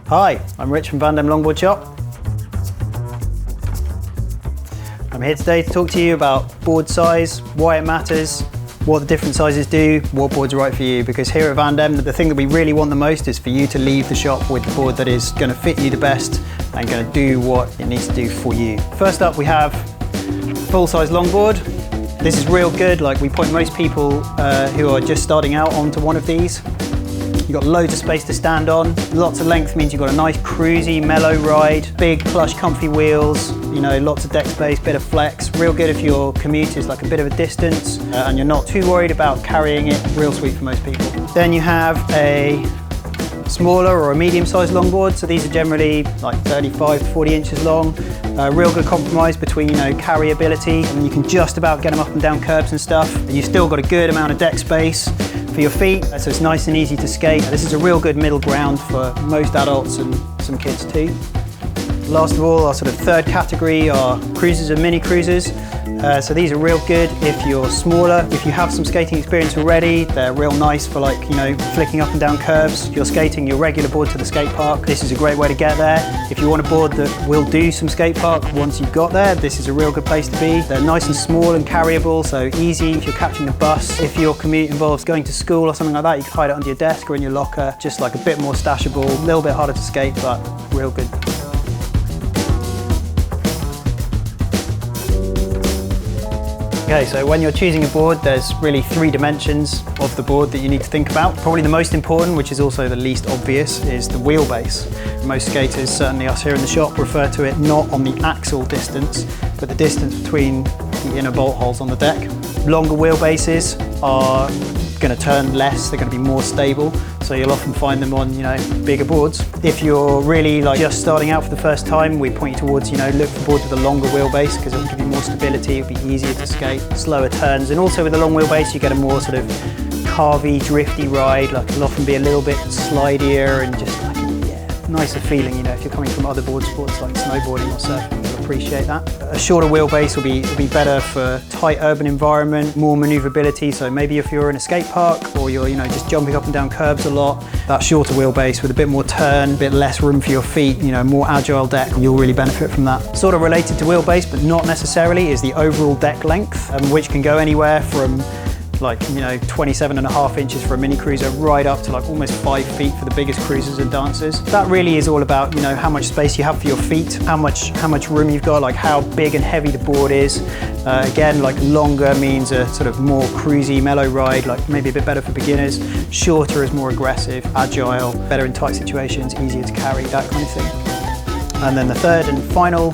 Hi, I'm Rich from Van Dam Longboard Shop. I'm here today to talk to you about board size, why it matters, what the different sizes do, what board's right for you, because here at Van Dam the thing that we really want the most is for you to leave the shop with the board that is going to fit you the best and going to do what it needs to do for you. First up we have full-size longboard. This is real good, like we point most people who are just starting out onto one of these. You've got loads of space to stand on, lots of length means you've got a nice cruisy, mellow ride, big plush comfy wheels, you know, lots of deck space, bit of flex, real good if your commute is like a bit of a distance and you're not too worried about carrying it, real sweet for most people. Then you have a smaller or a medium-sized longboard, so these are generally like 35 to 40 inches long. Real good compromise between, you know, carryability, and you can just about get them up and down curbs and stuff, and you've still got a good amount of deck space for your feet, so it's nice and easy to skate. This is a real good middle ground for most adults and some kids too. Last of all, our sort of third category are cruisers and mini cruisers. So these are real good if you're smaller. If you have some skating experience already, they're real nice for, like, you know, flicking up and down curves. If you're skating your regular board to the skate park, this is a great way to get there. If you want a board that will do some skate park once you've got there, this is a real good place to be. They're nice and small and carryable, so easy if you're catching the bus. If your commute involves going to school or something like that, you can hide it under your desk or in your locker, just like a bit more stashable, a little bit harder to skate, but real good. Okay, so when you're choosing a board, there's really three dimensions of the board that you need to think about. Probably the most important, which is also the least obvious, is the wheelbase. Most skaters, certainly us here in the shop, refer to it not on the axle distance, but the distance between the inner bolt holes on the deck. Longer wheelbases are going to turn less, they're going to be more stable, so you'll often find them on, you know, bigger boards. If you're really like just starting out for the first time, we point you towards, you know, look for boards with a longer wheelbase because it'll give you more stability, it'll be easier to skate, slower turns, and also with a long wheelbase you get a more sort of carvy, drifty ride. Like it'll often be a little bit slidier and just like, yeah, nicer feeling, you know, if you're coming from other board sports like snowboarding or surfing, you'll appreciate that. A shorter wheelbase will be better for tight urban environment, more maneuverability, so maybe if you're in a skate park or you're, you know, just jumping up and down curbs a lot, that shorter wheelbase with a bit more turn, a bit less room for your feet, you know, more agile deck, you'll really benefit from that. Sort of related to wheelbase, but not necessarily, is the overall deck length, which can go anywhere from like, you know, 27.5 inches for a mini cruiser right up to like almost 5 feet for the biggest cruisers and dancers. That really is all about, you know, how much space you have for your feet, how much room you've got, like how big and heavy the board is. Again, like longer means a sort of more cruisy, mellow ride, like maybe a bit better for beginners. Shorter is more aggressive, agile, better in tight situations, easier to carry, that kind of thing. And then the third and final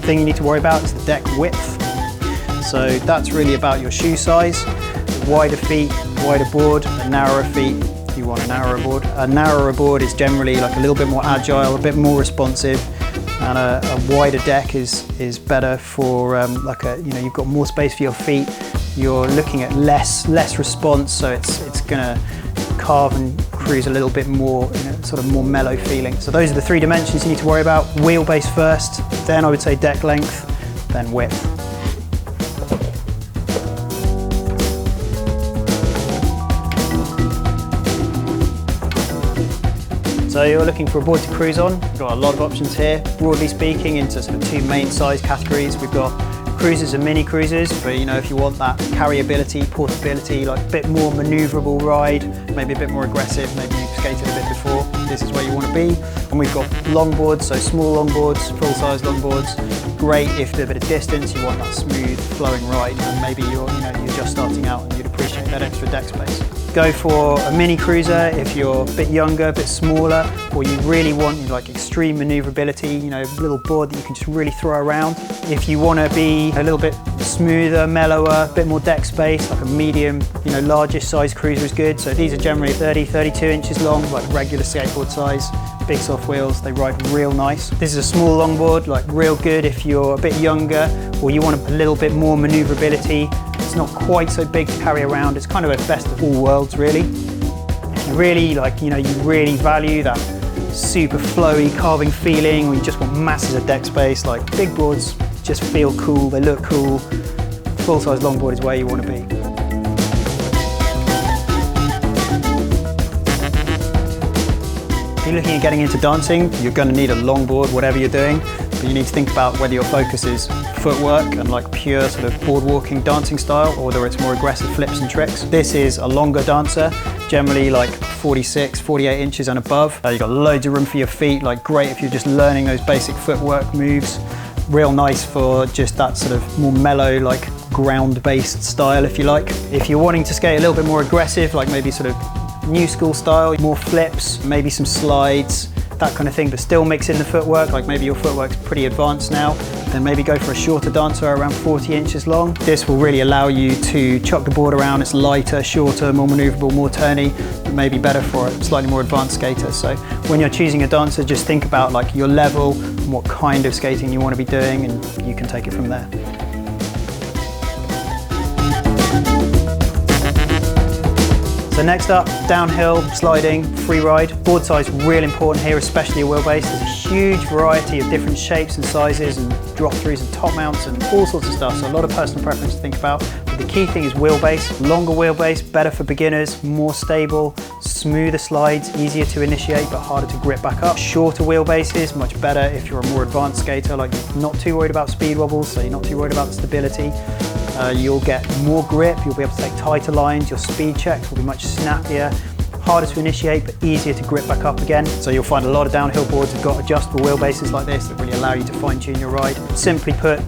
thing you need to worry about is the deck width. So that's really about your shoe size. Wider feet, wider board, and narrower feet, you want a narrower board. A narrower board is generally like a little bit more agile, a bit more responsive, and a wider deck is better for like a, you know, you've got more space for your feet, you're looking at less response, so it's gonna carve and cruise a little bit more, you know, sort of more mellow feeling. So those are the three dimensions you need to worry about. Wheelbase first, then I would say deck length, then width. So you're looking for a board to cruise on. We've got a lot of options here. Broadly speaking, into sort of two main size categories. We've got cruisers and mini cruisers for, you know, if you want that carryability, portability, like a bit more maneuverable ride, maybe a bit more aggressive, maybe you've skated a bit before, this is where you want to be. And we've got longboards, so small longboards, full-size longboards. Great if there's a bit of distance, you want that smooth, flowing ride, and maybe you're just starting out and you'd appreciate that extra deck space. Go for a mini cruiser if you're a bit younger, a bit smaller, or you really want like extreme maneuverability, you know, a little board that you can just really throw around. If you want to be a little bit smoother, mellower, a bit more deck space, like a medium, you know, largest size cruiser is good. So these are generally 30, 32 inches long, like regular skateboard size. Big soft wheels, they ride real nice. This is a small longboard, like real good if you're a bit younger or you want a little bit more maneuverability. It's not quite so big to carry around. It's kind of a best of all worlds, really. If you really like, you know, you really value that super flowy carving feeling, or you just want masses of deck space, like big boards just feel cool, they look cool. Full-size longboard is where you want to be. you're looking at getting into dancing, you're going to need a longboard, whatever you're doing, but you need to think about whether your focus is footwork and like pure sort of board walking dancing style, or whether it's more aggressive flips and tricks. This is a longer dancer, generally like 46, 48 inches and above. You've got loads of room for your feet, like great if you're just learning those basic footwork moves. Real nice for just that sort of more mellow, like ground-based style, if you like. If you're wanting to skate a little bit more aggressive, like maybe sort of new school style, more flips, maybe some slides, that kind of thing, but still mix in the footwork, like maybe your footwork's pretty advanced now, then maybe go for a shorter dancer around 40 inches long. This will really allow you to chuck the board around. It's lighter, shorter, more maneuverable, more turny, but maybe better for a slightly more advanced skater. So when you're choosing a dancer, just think about like your level and what kind of skating you want to be doing, and you can take it from there. So next up, downhill, sliding, freeride. Board size real important here, especially a wheelbase. There's a huge variety of different shapes and sizes and drop-throughs and top mounts and all sorts of stuff, so a lot of personal preference to think about. But the key thing is wheelbase. Longer wheelbase, better for beginners, more stable, smoother slides, easier to initiate but harder to grip back up. Shorter wheelbases, much better if you're a more advanced skater, like you're not too worried about speed wobbles, so you're not too worried about the stability. You'll get more grip, you'll be able to take tighter lines, your speed checks will be much snappier, harder to initiate but easier to grip back up again. So you'll find a lot of downhill boards have got adjustable wheelbases like this that really allow you to fine-tune your ride. Simply put,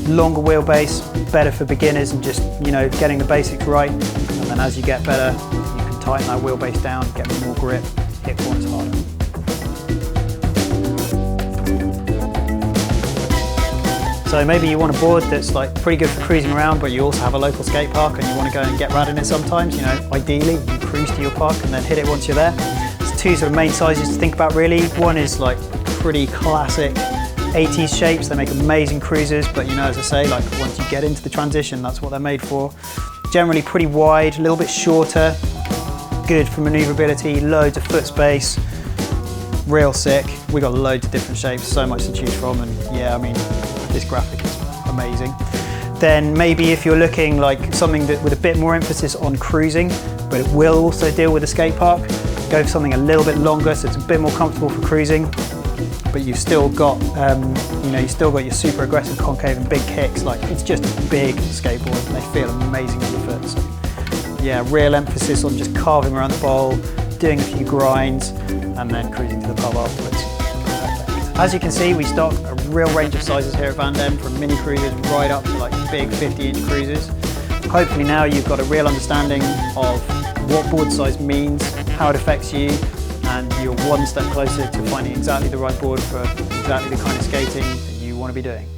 longer wheelbase, better for beginners and just, you know, getting the basics right. And then as you get better, you can tighten that wheelbase down, get more grip, hit points harder. So maybe you want a board that's like pretty good for cruising around, but you also have a local skate park and you want to go and get rad in it sometimes. You know, ideally you cruise to your park and then hit it once you're there. There's two sort of main sizes to think about really. One is like pretty classic 80s shapes. They make amazing cruisers, but you know, as I say, like once you get into the transition, that's what they're made for. Generally pretty wide, a little bit shorter, good for maneuverability, loads of foot space, real sick. We got loads of different shapes, so much to choose from, and yeah, I mean, this graphic is amazing. Then maybe if you're looking like something that with a bit more emphasis on cruising, but it will also deal with the skate park, go for something a little bit longer so it's a bit more comfortable for cruising, but you've still got, you know, you've still got your super aggressive concave and big kicks. Like it's just a big skateboard and they feel amazing on the foot. So yeah, real emphasis on just carving around the bowl, doing a few grinds, and then cruising to the pub afterwards. As you can see, we stock a real range of sizes here at Van Den, from mini cruisers right up to like big 50-inch cruisers. Hopefully now you've got a real understanding of what board size means, how it affects you, and you're one step closer to finding exactly the right board for exactly the kind of skating that you want to be doing.